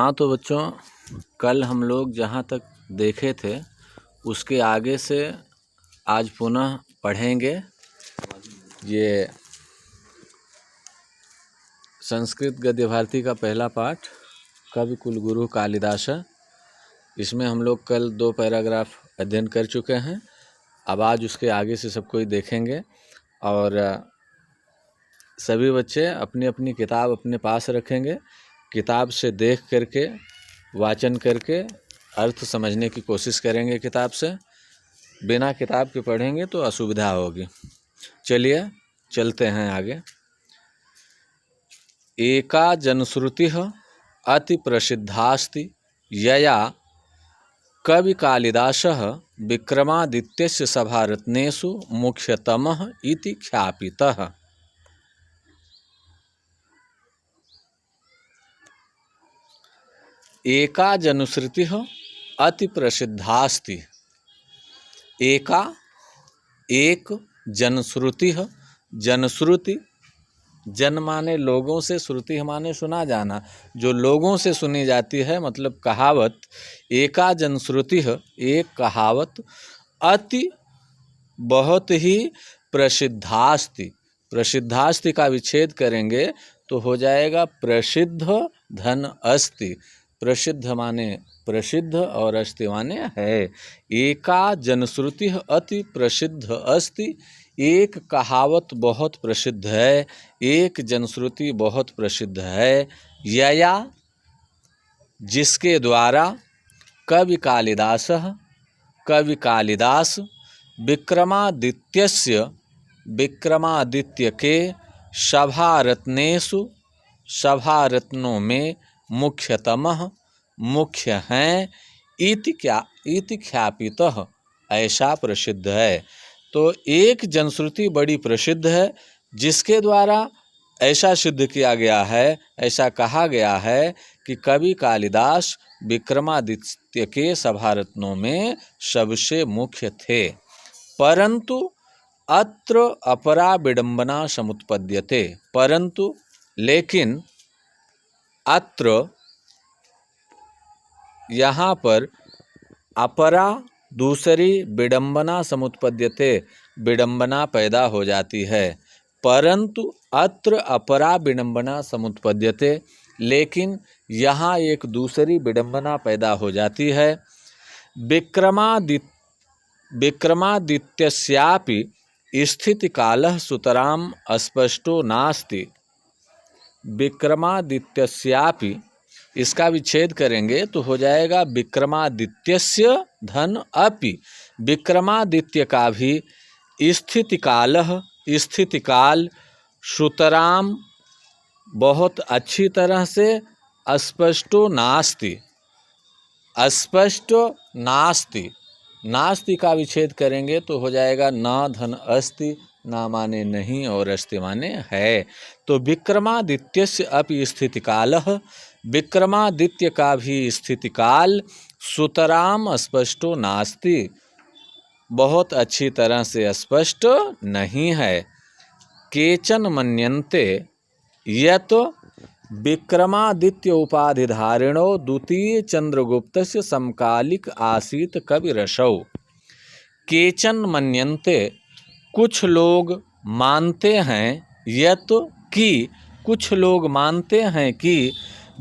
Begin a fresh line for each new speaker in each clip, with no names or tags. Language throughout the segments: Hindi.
हाँ तो बच्चों, कल हम लोग जहाँ तक देखे थे उसके आगे से आज पुनः पढ़ेंगे। ये संस्कृत गद्य भारती का पहला पाठ कवि कुलगुरु कालिदास है। इसमें हम लोग कल 2 पैराग्राफ अध्ययन कर चुके हैं। अब आज उसके आगे से सब कोई देखेंगे और सभी बच्चे अपनी अपनी किताब अपने पास रखेंगे। किताब से देख करके वाचन करके अर्थ समझने की कोशिश करेंगे। किताब से बिना किताब के पढ़ेंगे तो असुविधा होगी। चलिए चलते हैं आगे। एका जनश्रुतिः अति प्रसिद्धास्ति यया कवि कालिदासः विक्रमादित्यस्य सभारत्नेषु मुख्यतमः इति ख्यापितः। एका जनश्रुतिः अति प्रसिद्धास्ति। एका एक जनश्रुतिः, जनश्रुति जन माने लोगों से, श्रुति माने सुना जाना, जो लोगों से सुनी जाती है, मतलब कहावत। एका जनश्रुतिः एक कहावत, अति बहुत ही प्रसिद्धास्ति। प्रसिद्धास्ति का विच्छेद करेंगे तो हो जाएगा प्रसिद्ध धन अस्ति। प्रसिद्ध माने प्रसिद्ध और अस्ति माने है। एका जनश्रुतिः अति प्रसिद्ध अस्ति, एक कहावत बहुत प्रसिद्ध है, एक जनश्रुति बहुत प्रसिद्ध है। यया जिसके द्वारा कवि कालिदासः कवि कालिदास विक्रमादित्यस्य विक्रमादित्य के सभारत्नेषु सभारत्नों में मुख्यतमः मुख्य हैं इति ख्यापितः ऐसा प्रसिद्ध है। तो एक जनश्रुति बड़ी प्रसिद्ध है जिसके द्वारा ऐसा सिद्ध किया गया है, ऐसा कहा गया है कि कवि कालिदास विक्रमादित्य के सभारत्नों में सबसे मुख्य थे। परंतु अत्र अपरा विडंबना समुत्पद्यते। परंतु लेकिन अत्र यहाँ पर अपरा दूसरी विडंबना समुत्पद्यते, विडंबना पैदा हो जाती है। परंतु अत्र अपरा विडंबना समुत्पद्यते, लेकिन यहाँ एक दूसरी विडंबना पैदा हो जाती है। विक्रमादित्यस्यापि स्थितिकालः सुतराम अस्पष्टो नास्ति। विक्रमादित्यस्यापि इसका विच्छेद करेंगे तो हो जाएगा विक्रमादित्यस्य धन अपि। विक्रमादित्य का भी स्थितिकालः स्थितिकाल सुतराम बहुत अच्छी तरह से अस्पष्टो नास्ति। अस्पष्ट नास्ति, नास्ति का विच्छेद करेंगे तो हो जाएगा न धन अस्ति, ना माने नहीं और अस्ति माने है। तो विक्रमादित्यस्य अपि स्थितिकालः, विक्रमादित्य का भी स्थितिकाल सुतराम स्पष्टो नास्ति, बहुत अच्छी तरह से स्पष्ट नहीं है। केचन मन्यन्ते यत् विक्रमादित्य उपाधिधारिणो द्वितीय चंद्रगुप्तस्य समकालिक आसीत कविरसौ। केचन मन्यन्ते कुछ लोग मानते हैं, यत् कि कुछ लोग मानते हैं कि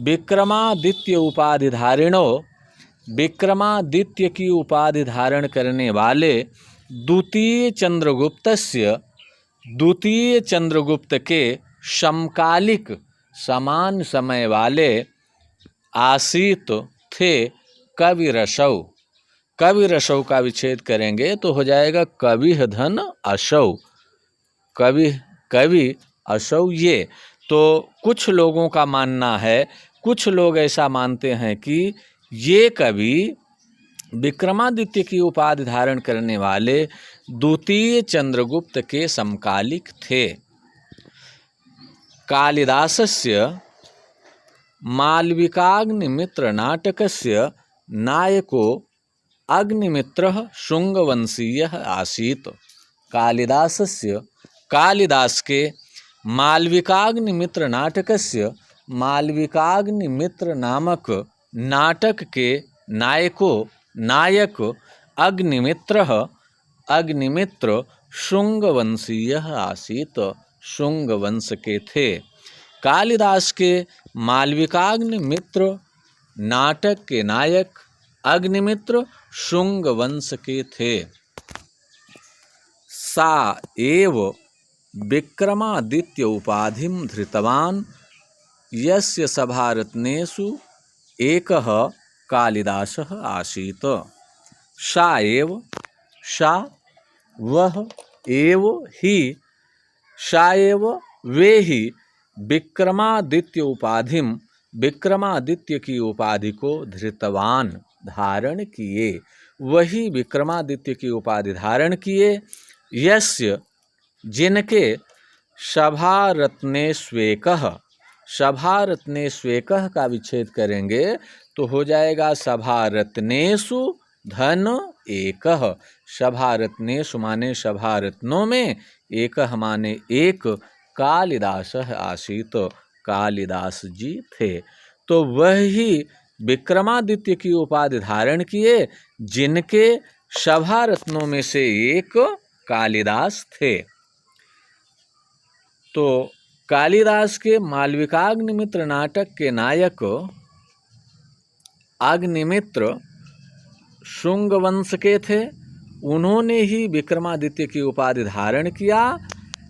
विक्रमादित्य उपाधिधारिणो, विक्रमादित्य की उपाधि धारण करने वाले द्वितीय चंद्रगुप्तस्य, द्वितीय चंद्रगुप्त के समकालिक समान समय वाले आसीत थे कविरसौ। कविरसौ का विच्छेद करेंगे तो हो जाएगा कविः धन असौ, कवि कवि असौ। ये तो कुछ लोगों का मानना है, कुछ लोग ऐसा मानते हैं कि ये कवि विक्रमादित्य की उपाधि धारण करने वाले द्वितीय चंद्रगुप्त के समकालिक थे। कालिदासस्य मालविकाग्निमित्र नाटकस्य नायको अग्निमित्रः शुंगवंशीयः आसीत्। कालिदासस्य, कालिदास के मालविकाग्निमित्र नाटकस्य, मालविकाग्निमित्र नामक नाटक के नायक अग्निमित्र शुंगवंशीय आसीत, शुंगवंश के थे। कालिदास के मालविकाग्निमित्र नाटक के नायक अग्निमित्र शुंगवंश के थे। सा एव विक्रमादित्य उपाधिं धृतवान् यस्य सभारत्नेषु एकः कालिदासः आसीत्। सा वह एव ही, सा एव वे ही विक्रमादित्य की उपाधि को धृतवान धारण किए, वही विक्रमादित्य की उपाधि धारण किए। यस्य जिनके सभारत्नेष्वेकः, सभारत्नेष्वेकः का विच्छेद करेंगे तो हो जाएगा सभारत्नेषु धन एकः। सभारत्नेषु माने सभारत्नों में, एकः माने एक, कालिदासः आसीत, कालिदास जी थे। तो वही विक्रमादित्य की उपाधि धारण किए जिनके सभारत्नों में से एक कालिदास थे। तो कालिदास के मालविकाग्निमित्र नाटक के नायक अग्निमित्र शुंगवंश के थे। उन्होंने ही विक्रमादित्य की उपाधि धारण किया,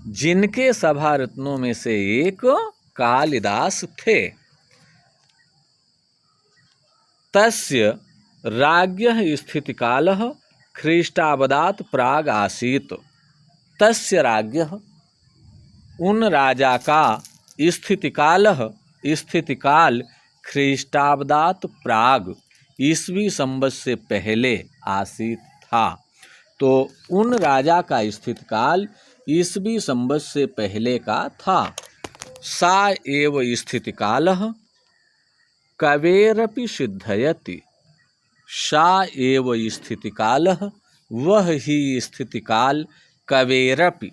जिनके सभारत्नों में से एक कालिदास थे। तस्य राज्ञः स्थितिकालः ख्रीष्टाब्दात् प्राग आसीत्। तस्य राज्ञः उन राजा का स्थितिकाल ख्रीष्टाब्दात् प्राग ईसवी संवत से पहले आसीत था। तो उन राजा का स्थितिकाल ईसवी संवत से पहले का था। सा एव स्थितिकालः कवेरपि सिद्धयति। सा एव स्थितिकालः, वह ही स्थितिकाल कवेरपि,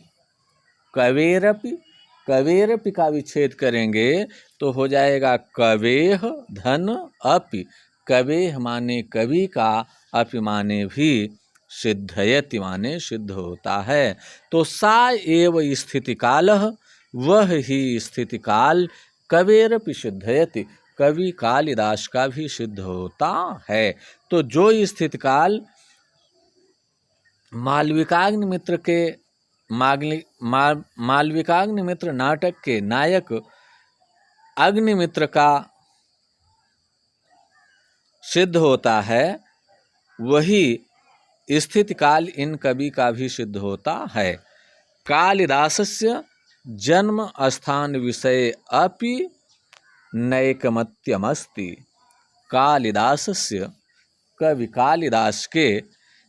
कवेरपि का विच्छेद करेंगे तो हो जाएगा कवेह धन अपि। कवेह माने कवि का, अपि माने भी, सिद्धयति माने सिद्ध होता है। तो सा एव स्थितिकालः, वह ही स्थितिकाल कवेरपि सिद्धयति, कवि कालिदास का भी सिद्ध होता है। तो जो स्थितिकाल मालविकाग्निमित्र के मालविकाग्निमित्र नाटक के नायक अग्निमित्र का सिद्ध होता है, वही स्थितिकाल इन कवि का भी सिद्ध होता है। कालिदासस्य जन्म स्थान विषये अपि नैकमत्यमस्ति। कालिदासस्य, कवि कालिदास के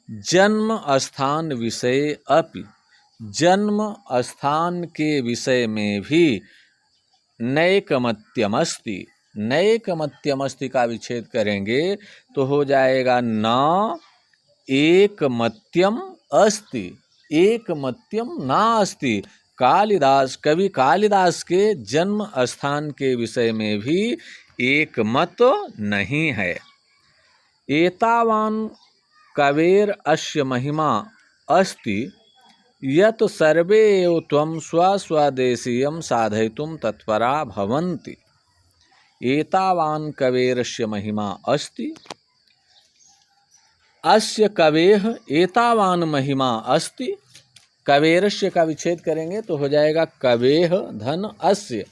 जन्म स्थान विषये अपि, जन्म स्थान के विषय में भी नैकमत्यमस्ति। नैकमत्यमस्ति का विच्छेद करेंगे तो हो जाएगा न एकमत्यम अस्ति, एकमत्यम नास्ति। कालिदास, कवि कालिदास के जन्म स्थान के विषय में भी एक मत नहीं है। एतावान कवेर अस्य महिमा अस्ति यत् सर्वे एव त्वं स्वस्वदेशीयं साधयितुं तत्परा भवन्ति। एतावान कवेरस्य महिमा अस्ति, अस्य कवेह एतावान महिमा अस्ति। कवेरस्य का विच्छेद करेंगे तो हो जाएगा कवेह धन अस्य।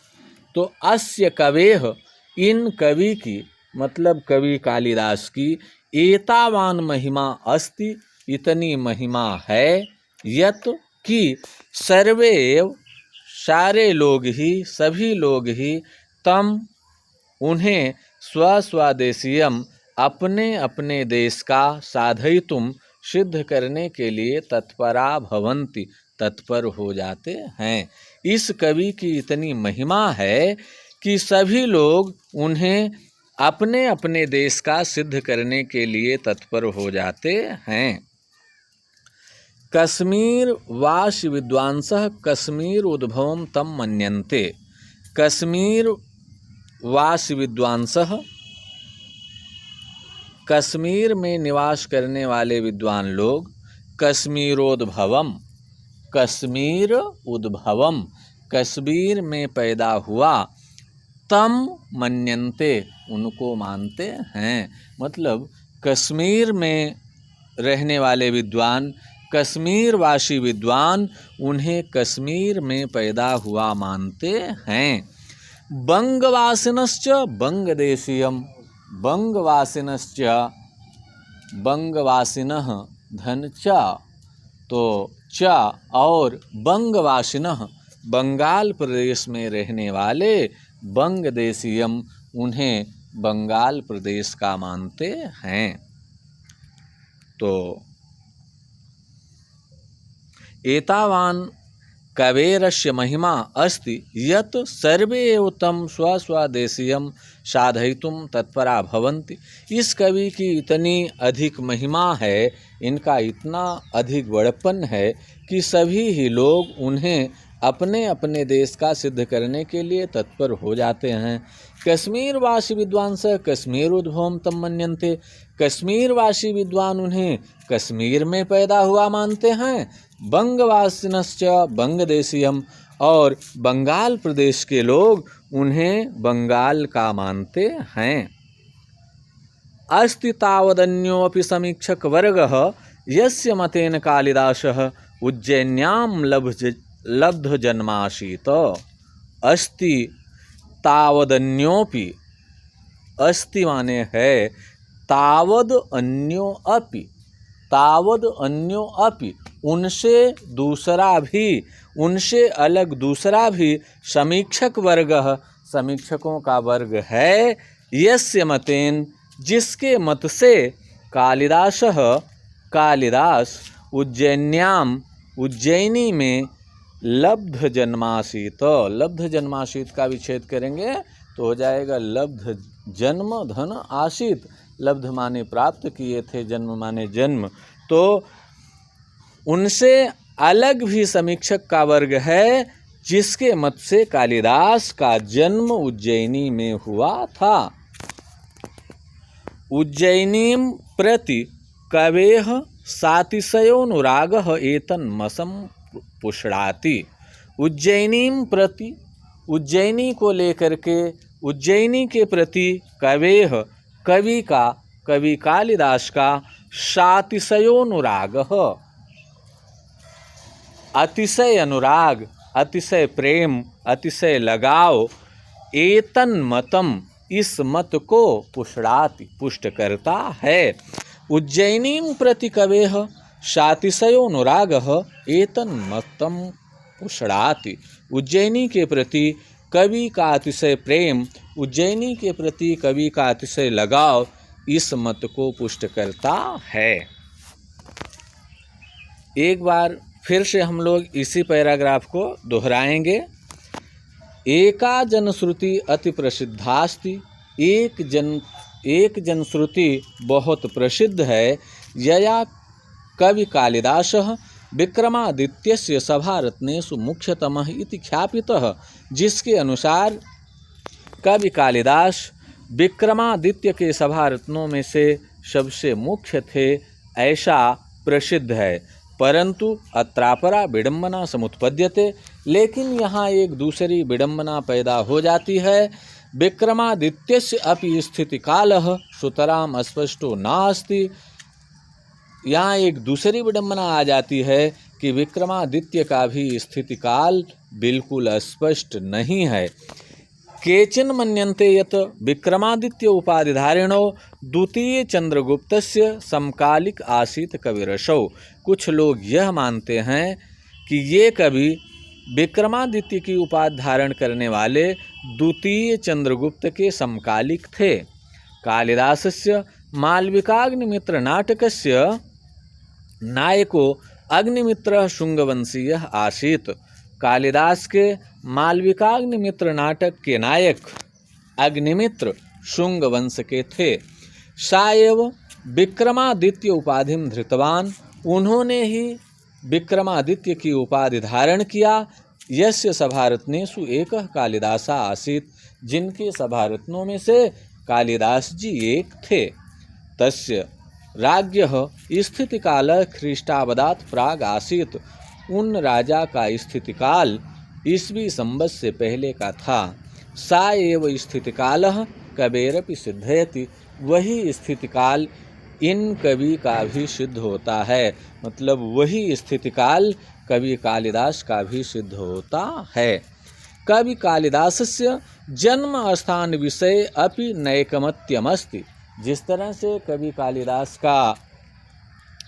तो अस्य कवेह, इन कवि की, मतलब कवि कालिदास की, एतावान महिमा अस्ति, इतनी महिमा है, यत कि सर्वे एव, सारे लोग ही, सभी लोग ही, तम उन्हें, स्वस्वदेशीयम अपने अपने देश का, साधयितुम सिद्ध करने के लिए, तत्परा भवन्ति तत्पर हो जाते हैं। इस कवि की इतनी महिमा है कि सभी लोग उन्हें अपने अपने देश का सिद्ध करने के लिए तत्पर हो जाते हैं। कश्मीर वास विद्वांसः कश्मीर उद्भवं तम मन्यन्ते। कश्मीर वास विद्वांसः, कश्मीर में निवास करने वाले विद्वान लोग कश्मीरोद्भवम, कश्मीर उद्भवम, कश्मीर में पैदा हुआ, तम मन्यन्ते, उनको मानते हैं। मतलब कश्मीर में रहने वाले विद्वान, कश्मीरवासी विद्वान उन्हें कश्मीर में पैदा हुआ मानते हैं। बंगवासिनश्च बंगदेशीयम, बंगवासिनश्च बंगवासिनः धन च, तो च और बंगवासिनः बंगाल प्रदेश में रहने वाले, बंगदेशीयम उन्हें बंगाल प्रदेश का मानते हैं। तो एतावान कवेरस्य महिमा अस्ति यत् सर्वे एव तं स्वस्वदेशीयं साधयितुं तत्परा भवन्ति। इस कवि की इतनी अधिक महिमा है, इनका इतना अधिक बड़प्पन है कि सभी ही लोग उन्हें अपने अपने देश का सिद्ध करने के लिए तत्पर हो जाते हैं। कश्मीरवासी विद्वान स कश्मीरोद्भवम तम मन्यन्ते, कश्मीरवासी विद्वान उन्हें कश्मीर में पैदा हुआ मानते हैं। बंगवासिनश्च बंगदेशीयम, और बंगाल प्रदेश के लोग उन्हें बंगाल का मानते हैं। अस्ति तावदन्योऽपि समीक्षक वर्गः यस्य मतेन कालिदासः उज्जैन्यां लब्ध जन्मासीत। अस्ति तावदन्योऽपि, अस्ति माने है तावद अन्यो अपि, तावद अन्यो अपि उनसे दूसरा भी, उनसे अलग दूसरा भी, समीक्षक वर्ग, समीक्षकों का वर्ग है, यस्य मतेन जिसके मत से, कालिदासः कालिदास, उज्जैन्याम उज्जैनी में, लब्ध जन्मासीत, लब्ध जन्मासीत का विच्छेद करेंगे तो हो जाएगा लब्ध जन्म धन आसीत। लब्ध माने प्राप्त किए थे, जन्म माने जन्म। तो उनसे अलग भी समीक्षक का वर्ग है जिसके मत से कालिदास का जन्म उज्जैनी में हुआ था। उज्जैनीं प्रति कवेः सातिशयोनुरागः एतन्मसं पुष्णाति। उज्जैनीं प्रति, उज्जैनी को लेकर के, उज्जैनी के प्रति कवेः कवि का, कवि कालिदास का, सातिशयोनुरागः अतिशय अनुराग, अतिशय प्रेम, अतिशय लगाव, एतन्मतम इस मत को पुष्णाति पुष्ट करता है। उज्जैनीं प्रति कवेः सातिशयोनुरागः एतन्मतम पुष्णाति। उज्जैनी के प्रति कवि का अतिशय प्रेम, उज्जैनी के प्रति कवि का अतिशय लगाव इस मत को पुष्ट करता है। एक बार फिर से हम लोग इसी पैराग्राफ को दोहराएंगे। एका जनश्रुति अति प्रसिद्धास्ति, एक जनश्रुति बहुत प्रसिद्ध है। यया कवि कालिदासः विक्रमादित्यस्य सभारत्नेषु मुख्यतमः इति ख्यापितः, जिसके अनुसार कवि कालिदास विक्रमादित्य के सभारत्नों में से सबसे मुख्य थे, ऐसा प्रसिद्ध है। परंतु अत्रापरा विडंबना समुत्पद्यते, लेकिन यहाँ एक दूसरी विडंबना पैदा हो जाती है। विक्रमादित्यस्य अपि स्थिति कालः सुतराम अस्पष्टो नास्ति। यहाँ एक दूसरी विडंबना आ जाती है कि विक्रमादित्य का भी स्थिति काल बिल्कुल स्पष्ट नहीं है। केचन मन्यन्ते यत् विक्रमादित्य उपाधिधारिणो द्वितीय चंद्रगुप्तस्य समकालिक आसीत कविरसौ। कुछ लोग यह मानते हैं कि ये कवि विक्रमादित्य की उपाधि धारण करने वाले द्वितीय चंद्रगुप्त के समकालिक थे। कालिदासस्य मालविकाग्निमित्र नाटकस्य नायको अग्निमित्रः शुंगवंशीयः आसीत्। कालिदास के मालविकाग्निमित्र नाटक के नायक अग्निमित्र शुंग वंश के थे। सा एव विक्रमादित्य उपाधिं धृतवान, उन्होंने ही विक्रमादित्य की उपाधि धारण किया। यस्य सभारत्नेषु एकः कालिदासा आसीत्, जिनके सभारत्नों में से कालिदास जी एक थे। तस्य राज्ञः स्थितिकालः ख्रीष्टाब्दात् प्राग आसीत्। उन राजा का स्थितिकाल ईस्वी संवत से पहले का था। सा एव स्थितिकालः कवेरपि सिद्धयति। वही स्थितिकाल इन कवि का भी सिद्ध होता है। मतलब वही स्थितिकाल कवि कालिदास का भी सिद्ध होता है। कवि कालिदासस्य जन्म स्थान विषय अपि नैकमत्यमस्ति। जिस तरह से कवि कालिदास का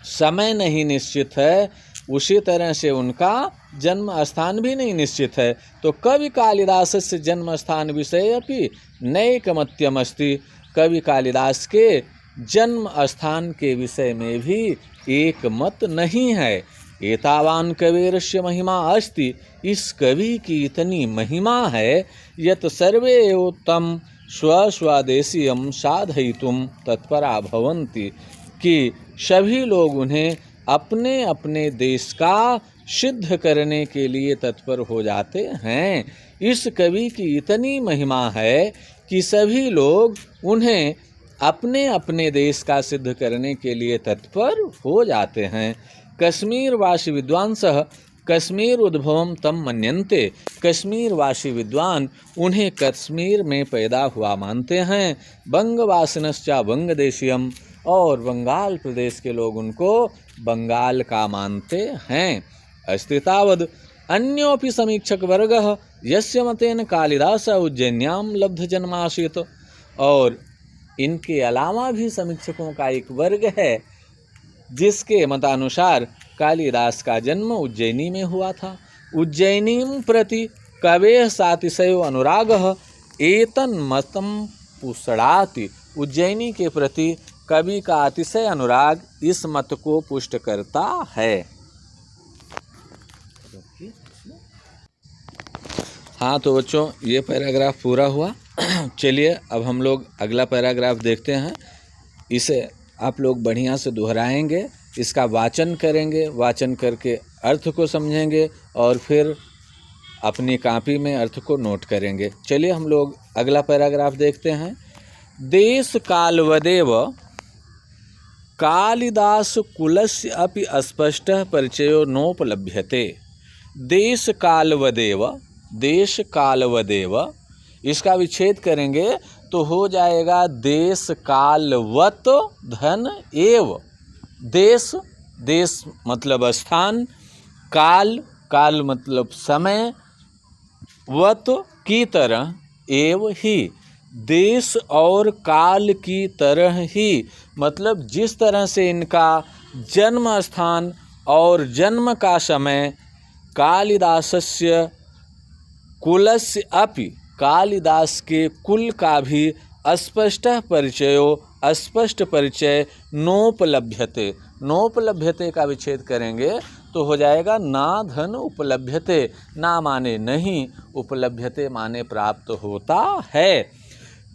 समय नहीं निश्चित है, उसी तरह से उनका जन्म स्थान भी नहीं निश्चित है। तो कवि कालिदासस्य जन्म स्थान विषय अपि नैकमत्यमस्ति। कवि कालिदास के जन्म स्थान के विषय में भी एक मत नहीं है। एतावान कवेरस्य महिमा अस्ति। इस कवि की इतनी महिमा है, यत सर्वे एव तं स्वस्वदेशीयं साधयितुं तत्परा भवन्ति, कि सभी लोग उन्हें अपने अपने देश का सिद्ध करने के लिए तत्पर हो जाते हैं। इस कवि की इतनी महिमा है कि सभी लोग उन्हें अपने अपने देश का सिद्ध करने के लिए तत्पर हो जाते हैं। कश्मीरवासी विद्वांसः कश्मीर उद्भवम तम मन्यन्ते। कश्मीरवासी विद्वान उन्हें कश्मीर में पैदा हुआ मानते हैं। बंगवासिनश्चा बंगदेशीयम। और बंगाल प्रदेश के लोग उनको बंगाल का मानते हैं। अस्तितावद अन्योपि समीक्षक वर्गः यस्य मतेन कालिदास उज्जैन्यां लब्ध जन्मासीत। और इनके अलावा भी समीक्षकों का एक वर्ग है जिसके मतानुसार कालिदास का जन्म उज्जैनी में हुआ था। उज्जैनीं प्रति कवेः सातिशयो अनुरागः एतन् मतम् पुष्णाति। उज्जैनी के प्रति कवि का अतिशय अनुराग इस मत को पुष्ट करता है। हाँ तो बच्चों, ये पैराग्राफ पूरा हुआ। चलिए अब हम लोग अगला पैराग्राफ देखते हैं। इसे आप लोग बढ़िया से दोहराएंगे, इसका वाचन करेंगे, वाचन करके अर्थ को समझेंगे और फिर अपनी कॉपी में अर्थ को नोट करेंगे। चलिए हम लोग अगला पैराग्राफ देखते हैं। देश कालवदेव कालिदास कुलस्य अपि अस्पष्टः परिचयो नोपलभ्यते। देश कालवदेव, देश कालवदेव, इसका विच्छेद करेंगे तो हो जाएगा देश कालवत धन एव। देश, देश मतलब स्थान, काल, काल मतलब समय, वत की तरह, एव ही, देश और काल की तरह ही। मतलब जिस तरह से इनका जन्म स्थान और जन्म का समय कालिदासस्य कुलस्य अपि, कालिदास के कुल का भी अस्पष्ट परिचयो, अस्पष्ट परिचय नोपलभ्यते। नोपलभ्यते का विच्छेद करेंगे तो हो जाएगा ना धन उपलभ्यते। ना माने नहीं, उपलभ्यते माने प्राप्त होता है।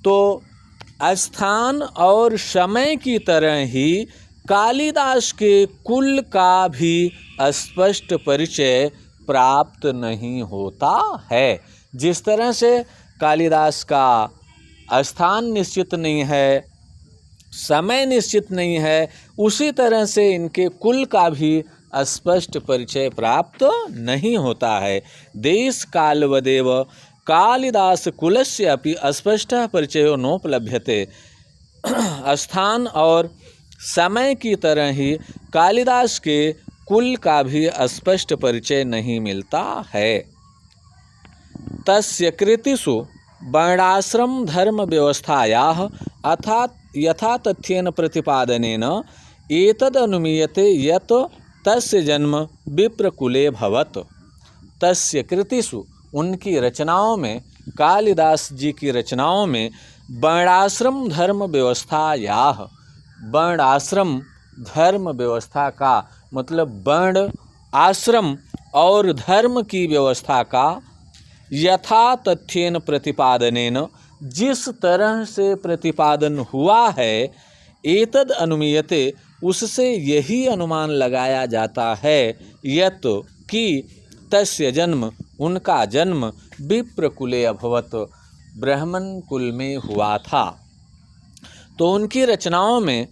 तो स्थान और समय की तरह ही कालिदास के कुल का भी स्पष्ट परिचय प्राप्त नहीं होता है। जिस तरह से कालिदास का स्थान निश्चित नहीं है, समय निश्चित नहीं है, उसी तरह से इनके कुल का भी स्पष्ट परिचय प्राप्त नहीं होता है। देश कालवदेव कालिदास कुलस्य अपि अस्पष्टः परिचयो नोपलभ्यते। स्थान और समय की तरह ही कालिदास के कुल का भी स्पष्ट परिचय नहीं मिलता है। तस्य कृतिषु वर्णाश्रम धर्म व्यवस्थायाः अर्थात यथा तथ्येन प्रतिपादनेन एतद् अनुमीयते यत् तस्य जन्म विप्रकुले भवत्। तस्य कृतिषु, उनकी रचनाओं में, कालिदास जी की रचनाओं में वर्णाश्रम धर्म व्यवस्थायाः, वर्ण धर्म व्यवस्था का मतलब वर्ण आश्रम और धर्म की व्यवस्था का यथा तथ्येन प्रतिपादनेन, जिस तरह से प्रतिपादन हुआ है, एतद् अनुमीयते, उससे यही अनुमान लगाया जाता है, यत् कि तस्य जन्म, उनका जन्म विप्रकुले अभवत, ब्राह्मण कुल में हुआ था। तो उनकी रचनाओं में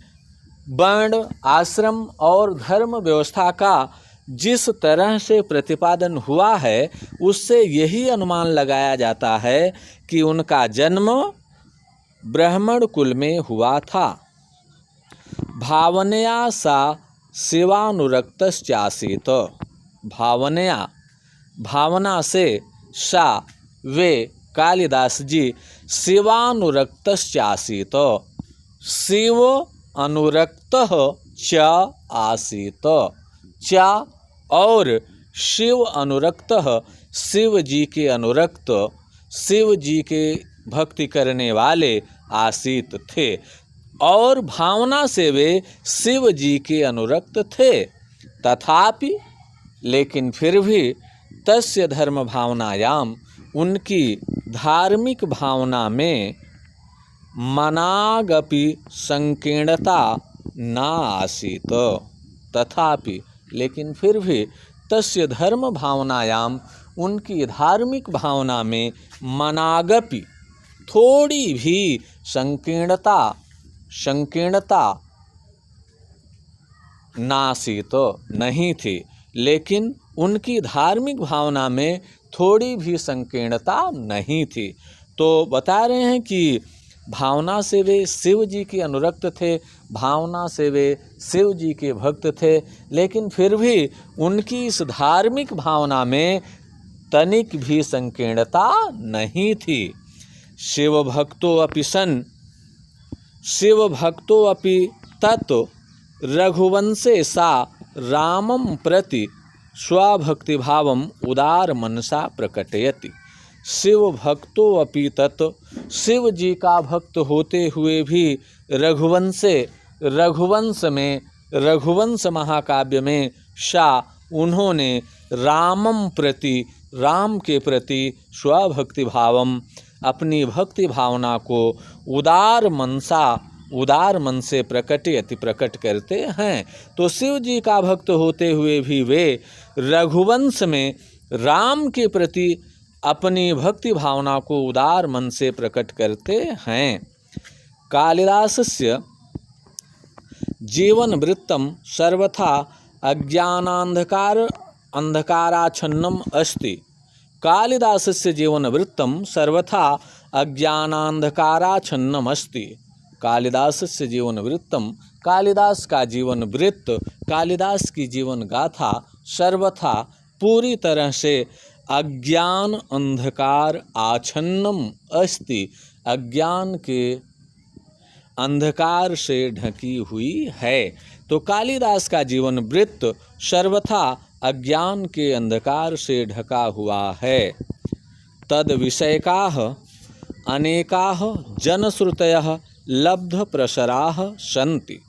वर्ण, आश्रम और धर्म व्यवस्था का जिस तरह से प्रतिपादन हुआ है उससे यही अनुमान लगाया जाता है कि उनका जन्म ब्राह्मण कुल में हुआ था। भावनया सा शिवानुरक्तश्चासीत। भावना से सा वे कालिदास जी शिवानुरक्तश्चासीत, शिव अनुरक्त च आसीत, च और शिव अनुरक्त, शिव जी के अनुरक्त, शिव जी के भक्ति करने वाले आसीत थे, और भावना से वे शिव जी के अनुरक्त थे। तथापि लेकिन फिर भी तस्य धर्म भावनायाम, उनकी धार्मिक भावना में मनागपि संकीर्णता न आसीत। तथापि लेकिन फिर भी तस्य धर्म भावनायाम, उनकी धार्मिक भावना में मनागपि थोड़ी भी संकीर्णता नासीत नहीं थी। लेकिन उनकी धार्मिक भावना में थोड़ी भी संकीर्णता नहीं थी। तो बता रहे हैं कि भावना से वे शिव जी के अनुरक्त थे, भावना से वे शिव जी के भक्त थे, लेकिन फिर भी उनकी इस धार्मिक भावना में तनिक भी संकीर्णता नहीं थी। शिव भक्तो अपि तत् रघुवंशे सा रामं प्रति स्वभक्तिभावम् उदार मनसा प्रकटयति। शिव भक्तो अपि तत्, शिव जी का भक्त होते हुए भी रघुवंश महाकाव्य में सा उन्होंने रामं प्रति, राम के प्रति स्वभक्ति भावम, अपनी भक्ति भावना को उदार मन से प्रकट करते हैं। तो शिव जी का भक्त होते हुए भी वे रघुवंश में राम के प्रति अपनी भक्ति भावना को उदार मन से प्रकट करते हैं। कालिदासस्य जीवन वृत्तम सर्वथा अंधकाराच्छन्नम अस्ति। कालिदासस्य जीवन वृत्तम सर्वथा अज्ञानांधकाराच्छन्नम अस्ति। कालिदासस्य जीवन वृत्तम, कालिदास का जीवन वृत्त, कालिदास की जीवन गाथा सर्वथा पूरी तरह से अज्ञान अंधकार आच्छन्नम अस्ति, अज्ञान के अंधकार से ढकी हुई है। तो कालिदास का जीवन वृत्त सर्वथा अज्ञान के अंधकार से ढका हुआ है। तद विषयकाः अनेकाः जनश्रुतयः लब्ध प्रसराः सन्ति।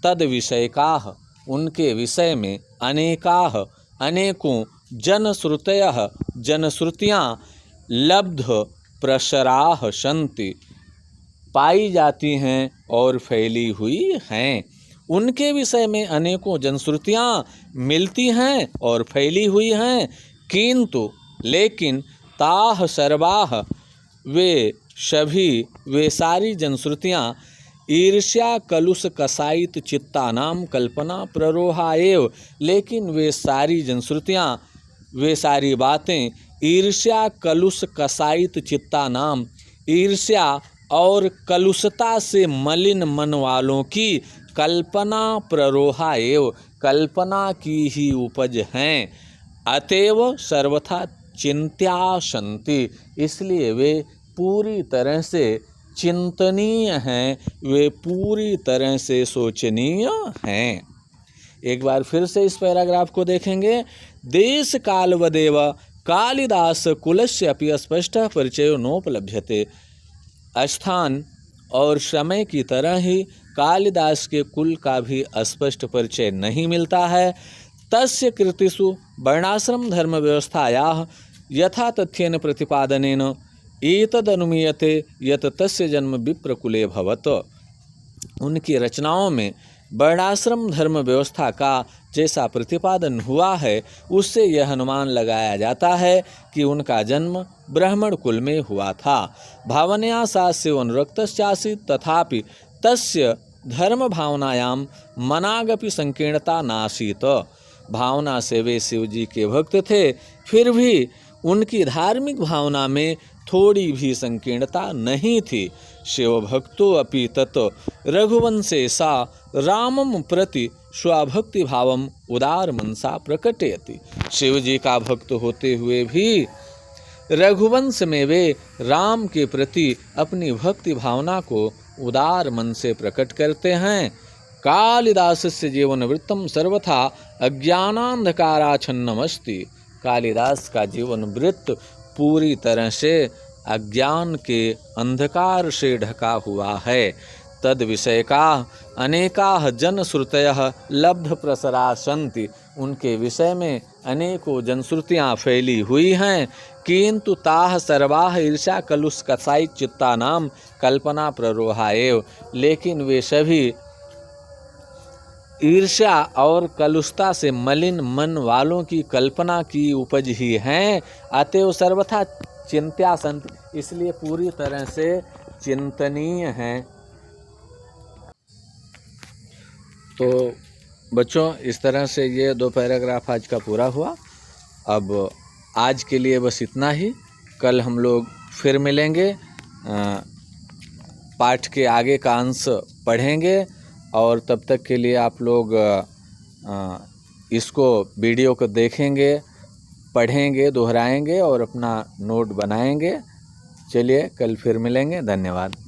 तद विषयकाः, उनके विषय में अनेकाः, अनेकों जनश्रुतयः, जनश्रुतियाँ लब्ध प्रसराः सन्ति, पाई जाती हैं और फैली हुई हैं। उनके विषय में अनेकों जनश्रुतियाँ मिलती हैं और फैली हुई हैं, किंतु लेकिन ताह सर्वाह, वे सारी जनश्रुतियाँ ईर्ष्या कलुष कसायित चित्तानाम कल्पना प्ररोहा एव। लेकिन वे सारी जनश्रुतियाँ, वे सारी बातें ईर्ष्या कलुष कसायित चित्तानाम, ईर्ष्या और कलुषता से मलिन मन वालों की कल्पना प्ररोहा एव, कल्पना की ही उपज हैं। अतएव सर्वथा चिंत्यासन्ति, इसलिए वे पूरी तरह से चिंतनीय हैं, वे पूरी तरह से सोचनीय हैं। एक बार फिर से इस पैराग्राफ को देखेंगे। देश कालवदेव कालिदास कुलस्य अपि स्पष्ट परिचयो नोपलभ्यते। स्थान और समय की तरह ही कालिदास के कुल का भी स्पष्ट परिचय नहीं मिलता है। तस्य कृतिषु वर्णाश्रम धर्म व्यवस्थायाः यथा तथ्येन प्रतिपादनेन एतदनुमीयते यत् तस्य जन्म विप्रकुले भवत। उनकी रचनाओं में वर्णाश्रम धर्म व्यवस्था का जैसा प्रतिपादन हुआ है उससे यह अनुमान लगाया जाता है कि उनका जन्म ब्राह्मण कुल में हुआ था। भावनया सा शिव अनुरक्तश्चासीत्, तथापि तस्य धर्म भावनायां मनागपि संकीर्णता नासीत। भावना से वे शिव जी के भक्त थे, फिर भी उनकी धार्मिक भावना में थोड़ी भी संकीर्णता नहीं थी। शिव भक्तो अपि तत् रघुवंशे सा रामम प्रति स्वभक्ति भावम उदार मनसा प्रकटयति। शिव जी का भक्त होते हुए भी रघुवंश में वे राम के प्रति अपनी भक्ति भावना को उदार मन से प्रकट करते हैं। कालिदासस्य जीवन वृत्तम सर्वथा अज्ञानांधकाराच्छन्नमस्ति। कालिदास का जीवन वृत्त पूरी तरह से अज्ञान के अंधकार से ढका हुआ है। तद विषय का अनेका जनश्रुतयः लब्ध प्रसरा सन्ति। उनके विषय में अनेकों जनश्रुतियाँ फैली हुई हैं। किंतु ताः सर्वाः ईर्ष्या कलुष कसाई चित्ता नाम कल्पना प्ररोहा एव। लेकिन वे सभी ईर्ष्या और कलुषता से मलिन मन वालों की कल्पना की उपज ही हैं। अतएव सर्वथा चिंत्या संत, इसलिए पूरी तरह से चिंतनीय हैं। तो बच्चों, इस तरह से ये 2 पैराग्राफ आज का पूरा हुआ। अब आज के लिए बस इतना ही। कल हम लोग फिर मिलेंगे, पाठ के आगे का अंश पढ़ेंगे, और तब तक के लिए आप लोग इसको वीडियो को देखेंगे, पढ़ेंगे, दोहराएंगे और अपना नोट बनाएंगे। चलिए कल फिर मिलेंगे। धन्यवाद।